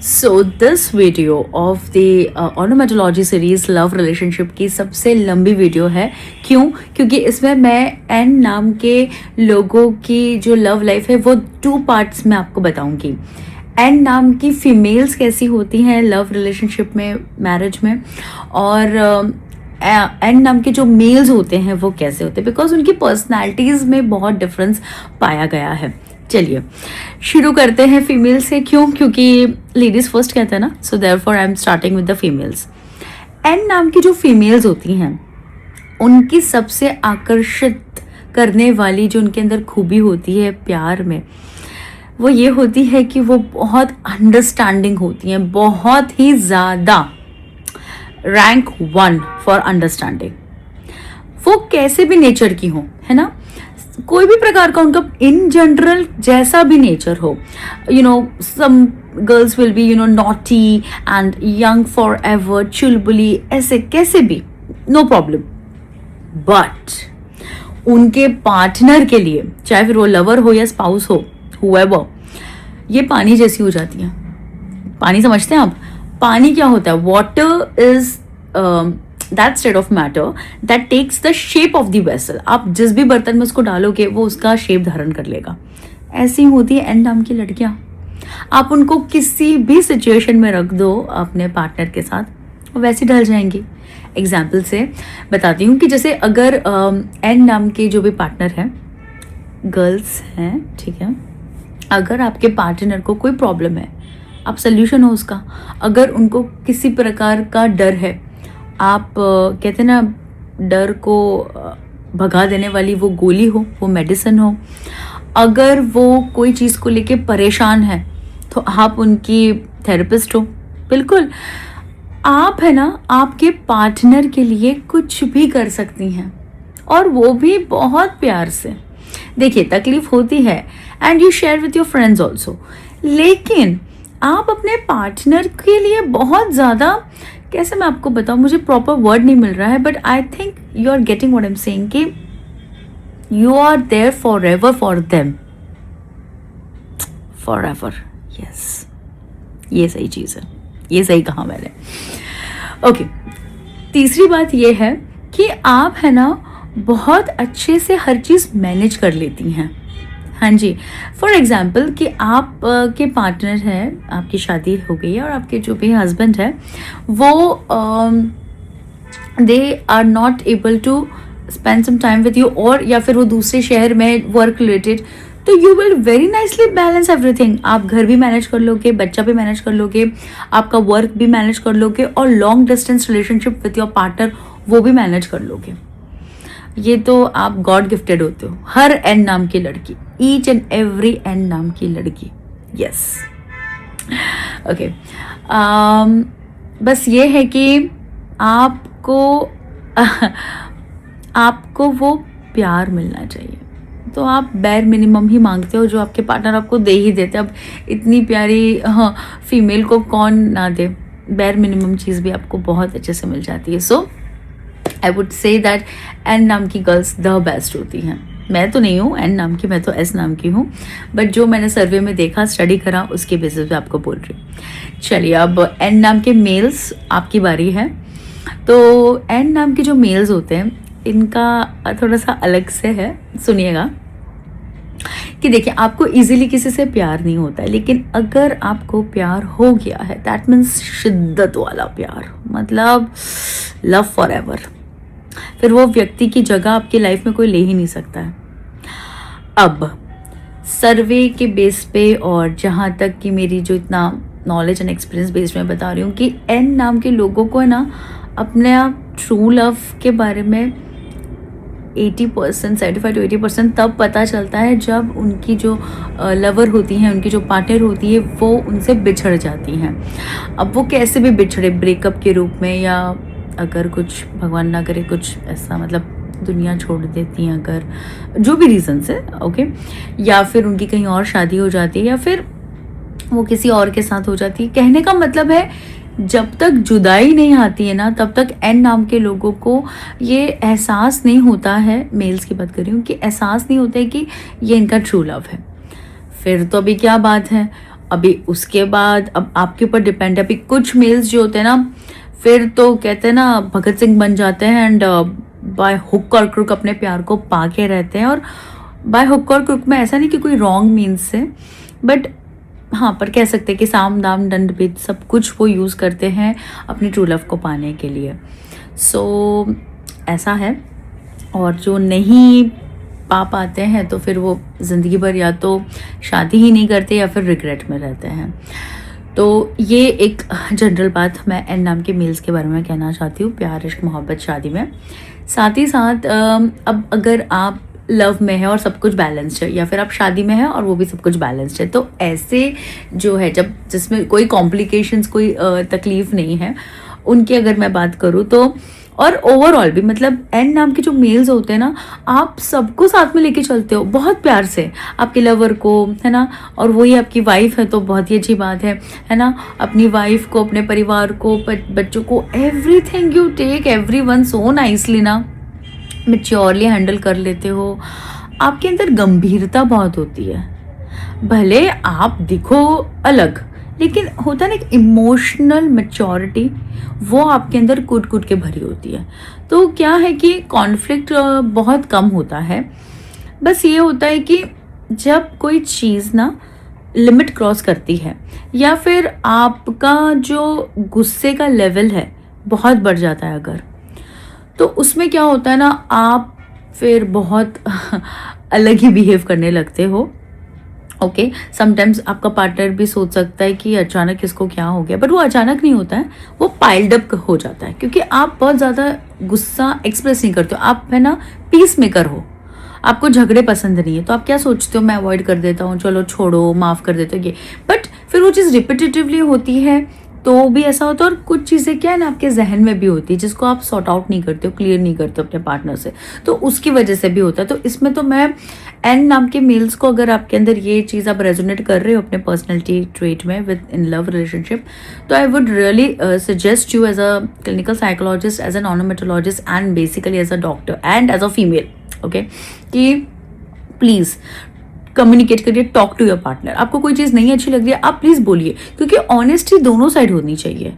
So this video of the onomatology series love relationship की सबसे लंबी वीडियो है। क्यों? क्योंकि इसमें मैं एन नाम के लोगों की जो लव लाइफ है वो 2 पार्ट्स में आपको बताऊंगी। एन नाम की फीमेल्स कैसी होती हैं लव रिलेशनशिप में, मैरिज में, और एन नाम के जो मेल्स होते हैं वो कैसे होते हैं, बिकॉज उनकी पर्सनैलिटीज़ में बहुत डिफरेंस पाया गया है। चलिए शुरू करते हैं फीमेल से। क्यों? क्योंकि लेडीज फर्स्ट कहते हैं ना, so therefore I am starting with the females. एन नाम की जो फीमेल्स होती हैं उनकी सबसे आकर्षित करने वाली जो उनके अंदर खूबी होती है प्यार में, वो ये होती है कि वो बहुत अंडरस्टैंडिंग होती हैं, बहुत ही ज़्यादा, रैंक 1 फॉर अंडरस्टैंडिंग। वो कैसे भी नेचर की हो, है ना, कोई भी प्रकार का उनका इन जनरल जैसा भी नेचर हो, some girls will be naughty and young forever, चुलबुली, ऐसे कैसे भी, नो प्रॉब्लम। बट उनके पार्टनर के लिए, चाहे फिर वो लवर हो या स्पाउस हो, हुएवर, ये पानी जैसी हो जाती है। पानी समझते हैं आप? पानी क्या होता है? Water is that state of matter that takes the shape of the vessel. आप जिस भी बर्तन में उसको डालोगे वो उसका शेप धारण कर लेगा। ऐसी होती है एन नाम की लड़कियां। आप उनको किसी भी सिचुएशन में रख दो अपने पार्टनर के साथ, वो वैसे ढल जाएंगी। एग्जाम्पल से बताती हूँ कि जैसे अगर एन नाम के जो भी पार्टनर हैं, गर्ल्स हैं, ठीक है, अगर आपके पार्टनर को कोई प्रॉब्लम है, आप सल्यूशन हो उसका। अगर उनको किसी प्रकार का डर है, आप कहते हैं ना, डर को भगा देने वाली वो गोली हो, वो मेडिसिन हो। अगर वो कोई चीज़ को लेके परेशान है तो आप उनकी थेरेपिस्ट हो। बिल्कुल, आप है ना, आपके पार्टनर के लिए कुछ भी कर सकती हैं, और वो भी बहुत प्यार से। देखिए, तकलीफ होती है and you share with your friends also, लेकिन आप अपने पार्टनर के लिए बहुत ज़्यादा, कैसे मैं आपको बताऊं, मुझे प्रॉपर वर्ड नहीं मिल रहा है, but I think you are getting what I am saying, कि you are there forever for them, forever. Yes, ये सही चीज़ है, ये सही कहा मैंने। ओके, तीसरी बात ये है कि आप है ना बहुत अच्छे से हर चीज़ मैनेज कर लेती हैं। हाँ जी, फॉर एग्जाम्पल कि आप के पार्टनर हैं, आपकी शादी हो गई है और आपके जो भी हस्बैंड है वो they are not able to spend some time with you, और या फिर वो दूसरे शहर में वर्क रिलेटेड, तो you will very nicely balance everything. आप घर भी मैनेज कर लोगे, बच्चा भी मैनेज कर लोगे, आपका वर्क भी मैनेज कर लोगे, और long distance relationship with your partner वो भी मैनेज कर लोगे। ये तो आप गॉड गिफ्टेड होते हो, हर एन नाम की लड़की, ईच एंड एवरी एन नाम की लड़की। यस, ओके, बस ये है कि आपको वो प्यार मिलना चाहिए। तो आप बैर मिनिमम ही मांगते हो, जो आपके पार्टनर आपको दे ही देते। अब इतनी प्यारी फीमेल को कौन ना दे, बैर मिनिमम चीज़ भी आपको बहुत अच्छे से मिल जाती है। So I would say that an नाम की गर्ल्स द बेस्ट होती हैं। मैं तो नहीं हूँ एन नाम की, मैं तो एस नाम की हूँ, बट जो मैंने सर्वे में देखा, स्टडी करा, उसके बेसिस पे आपको बोल रही हूँ। चलिए, अब एन नाम के मेल्स, आपकी बारी है। तो एन नाम के जो मेल्स होते हैं, इनका थोड़ा सा अलग से है, सुनिएगा। कि देखिए, आपको इजीली किसी से प्यार नहीं होता है, लेकिन अगर आपको प्यार हो गया है, दैट मीन्स शिद्दत वाला प्यार, मतलब लव फॉर एवर। फिर वो व्यक्ति की जगह आपकी लाइफ में कोई ले ही नहीं सकता है। अब सर्वे के बेस पे, और जहाँ तक कि मेरी जो इतना नॉलेज एंड एक्सपीरियंस बेस्ड में बता रही हूँ, कि एन नाम के लोगों को है ना अपने ट्रू लव के बारे में 80%, 75 to 80% तब पता चलता है जब उनकी जो लवर होती हैं, उनकी जो पार्टनर होती है, वो उनसे बिछड़ जाती हैं। अब वो कैसे भी बिछड़े, ब्रेकअप के रूप में, या अगर कुछ भगवान ना करे कुछ ऐसा, मतलब दुनिया छोड़ देती हैं, अगर जो भी रीज़न्स है, ओके, या फिर उनकी कहीं और शादी हो जाती है, या फिर वो किसी और के साथ हो जाती है। कहने का मतलब है, जब तक जुदाई नहीं आती है ना, तब तक एन नाम के लोगों को ये एहसास नहीं होता है, मेल्स की बात कर रही हूँ, कि एहसास नहीं होता है कि ये इनका ट्रू लव है। फिर तो अभी क्या बात है, अभी उसके बाद अब आपके ऊपर डिपेंड है। अभी कुछ मेल्स जो होते हैं ना, फिर तो कहते हैं ना भगत सिंह बन जाते हैं एंड बाय हुक और क्रुक अपने प्यार को पा के रहते हैं। और बाय हुक और क्रुक में ऐसा नहीं कि कोई रॉन्ग मीन्स से, बट हाँ, पर कह सकते हैं कि साम दाम दंड भेद सब कुछ वो यूज़ करते हैं अपनी ट्रू लव को पाने के लिए। सो ऐसा है। और जो नहीं पा पाते हैं तो फिर वो ज़िंदगी भर या तो शादी ही नहीं करते या फिर रिग्रेट में रहते हैं। तो ये एक जनरल बात मैं एन नाम के मेल्स के बारे में कहना चाहती हूँ प्यार, इश्क, मोहब्बत, शादी में। साथ ही साथ अब अगर आप लव में है और सब कुछ बैलेंस्ड है, या फिर आप शादी में है और वो भी सब कुछ बैलेंस्ड है, तो ऐसे जो है जब जिसमें कोई कॉम्प्लिकेशंस, कोई तकलीफ नहीं है, उनकी अगर मैं बात करूँ तो, और ओवरऑल भी मतलब एन नाम के जो मेल्स होते हैं ना, आप सबको साथ में लेके चलते हो बहुत प्यार से, आपके लवर को, है ना, और वही आपकी वाइफ है तो बहुत ही अच्छी बात है ना। अपनी वाइफ को, अपने परिवार को, बच्चों को, everything you take everyone so nicely ना, मैच्योरली हैंडल कर लेते हो। आपके अंदर गंभीरता बहुत होती है, भले आप दिखो अलग, लेकिन होता है ना एक इमोशनल मैच्योरिटी, वो आपके अंदर कूट कूट के भरी होती है। तो क्या है कि कॉन्फ्लिक्ट बहुत कम होता है। बस ये होता है कि जब कोई चीज़ ना लिमिट क्रॉस करती है, या फिर आपका जो गुस्से का लेवल है बहुत बढ़ जाता है अगर, तो उसमें क्या होता है ना, आप फिर बहुत अलग ही बिहेव करने लगते हो। ओके, समटाइम्स आपका पार्टनर भी सोच सकता है कि अचानक इसको क्या हो गया, बट वो अचानक नहीं होता है, वो पाइल्ड अप हो जाता है, क्योंकि आप बहुत ज़्यादा गुस्सा एक्सप्रेस नहीं करते हो। आप है ना पीस मेकर हो, आपको झगड़े पसंद नहीं है, तो आप क्या सोचते हो, मैं अवॉइड कर देता हूँ, चलो छोड़ो, माफ़ कर देते हो ये। बट फिर वो चीज़ रिपीटेटिवली होती है तो भी ऐसा होता है। और कुछ चीज़ें क्या है ना आपके जहन में भी होती है जिसको आप सॉर्ट आउट नहीं करते हो, क्लियर नहीं करते हो अपने पार्टनर से, तो उसकी वजह से भी होता है। तो इसमें तो मैं एन नाम के मेल्स को, अगर आपके अंदर ये चीज़ आप रेजोनेट कर रहे हो अपने पर्सनैलिटी ट्रेट में विद इन लव रिलेशनशिप, तो I would really suggest you as a clinical psychologist, as an onomatologist and basically as a doctor and as a female, okay, कि प्लीज़ कम्युनिकेट करिए, talk to your partner. आपको कोई चीज़ नहीं अच्छी लग रही है, आप प्लीज़ बोलिए, क्योंकि ऑनेस्टी दोनों साइड होनी चाहिए।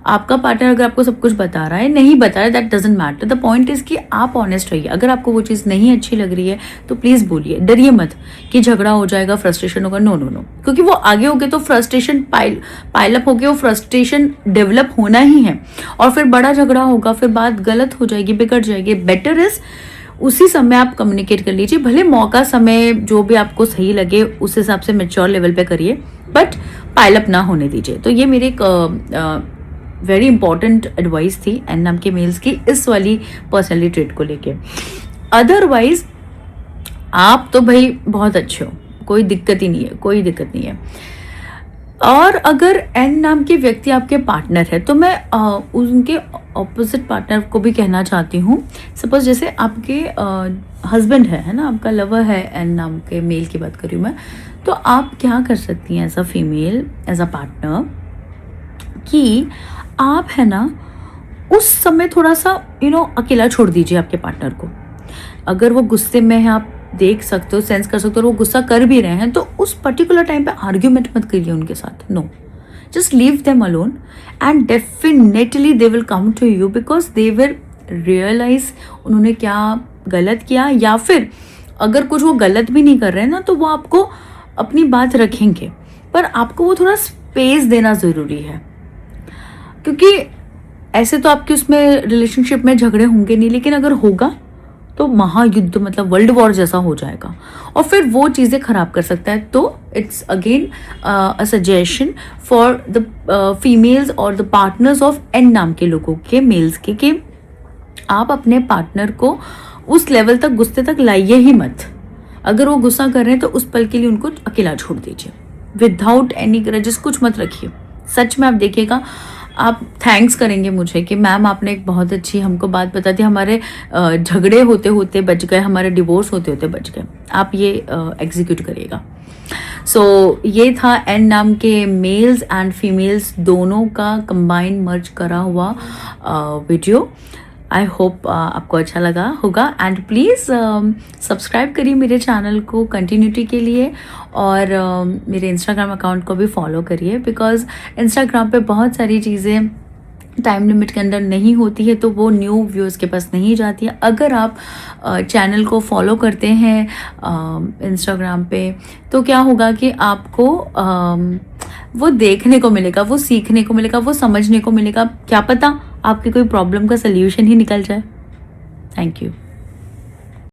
आपका पार्टनर अगर आपको सब कुछ बता रहा है, नहीं बता रहा है, that doesn't matter. The point is कि आप ऑनेस्ट रहिए। अगर आपको वो चीज़ नहीं अच्छी लग रही है तो प्लीज़ बोलिए, डरिए मत कि झगड़ा हो जाएगा, फ्रस्ट्रेशन होगा, नो नो नो, क्योंकि वो आगे हो गए तो फ्रस्ट्रेशन पाइलअप हो गया, वो फ्रस्ट्रेशन डेवलप होना ही है, और फिर बड़ा झगड़ा होगा, फिर बात गलत हो जाएगी, बिगड़ जाएगी। बेटर इज़ उसी समय आप कम्युनिकेट कर लीजिए, भले मौका, समय जो भी आपको सही लगे उस हिसाब से मैच्योर लेवल पे करिए, बट पाइलअप ना होने दीजिए। तो ये मेरी एक वेरी इंपॉर्टेंट एडवाइस थी एन नाम के मेल्स की इस वाली पर्सनैलिटी ट्रेट को लेके। अदरवाइज आप तो भाई बहुत अच्छे हो, कोई दिक्कत ही नहीं है, कोई दिक्कत नहीं है। और अगर एन नाम के व्यक्ति आपके पार्टनर है तो मैं उनके ऑपोजिट पार्टनर को भी कहना चाहती हूँ। सपोज जैसे आपके हस्बैंड है ना, आपका लवर है, एन नाम के मेल की बात कर रही हूँ मैं, तो आप क्या कर सकती हैं as a female, as a partner, कि आप है ना उस समय थोड़ा सा अकेला छोड़ दीजिए आपके पार्टनर को। अगर वो गुस्से में है, आप देख सकते हो, सेंस कर सकते हो, और वो गुस्सा कर भी रहे हैं, तो उस पर्टिकुलर टाइम पे आर्ग्यूमेंट मत करिए उनके साथ, no, just leave them alone and definitely they will come to you, because they will realise उन्होंने क्या गलत किया, या फिर अगर कुछ वो गलत भी नहीं कर रहे हैं ना, तो वो आपको अपनी बात रखेंगे, पर आपको वो थोड़ा स्पेस देना ज़रूरी है, क्योंकि ऐसे तो आपके उसमें रिलेशनशिप में झगड़े होंगे नहीं, लेकिन अगर होगा तो महायुद्ध, मतलब वर्ल्ड वॉर जैसा हो जाएगा, और फिर वो चीज़ें खराब कर सकता है। तो it's again a suggestion for the females और द पार्टनर्स ऑफ एन नाम के लोगों के, मेल्स के, कि आप अपने पार्टनर को उस लेवल तक, गुस्से तक लाइए ही मत। अगर वो गुस्सा कर रहे हैं तो उस पल के लिए उनको अकेला छोड़ दीजिए, विदाउट एनी ग्रजेस, कुछ मत रखिए। सच में आप देखिएगा, आप थैंक्स करेंगे मुझे कि मैम आपने एक बहुत अच्छी हमको बात बता दी, हमारे झगड़े होते होते बच गए, हमारे डिवोर्स होते होते बच गए। आप ये एग्जीक्यूट करिएगा। सो ये था एन नाम के मेल्स एंड फीमेल्स दोनों का कंबाइन मर्ज करा हुआ वीडियो। आई होप आपको अच्छा लगा होगा एंड प्लीज़ सब्सक्राइब करिए मेरे चैनल को कंटिन्यूटी के लिए और मेरे इंस्टाग्राम अकाउंट को भी फॉलो करिए बिकॉज इंस्टाग्राम पे बहुत सारी चीज़ें टाइम लिमिट के अंदर नहीं होती है तो वो न्यू व्यूअर्स के पास नहीं जाती है। अगर आप चैनल को फॉलो करते हैं इंस्टाग्राम पे तो क्या होगा कि आपको वो देखने को मिलेगा, वो सीखने को मिलेगा, वो समझने को मिलेगा, क्या पता आपकी कोई प्रॉब्लम का सल्यूशन ही निकल जाए। Thank you.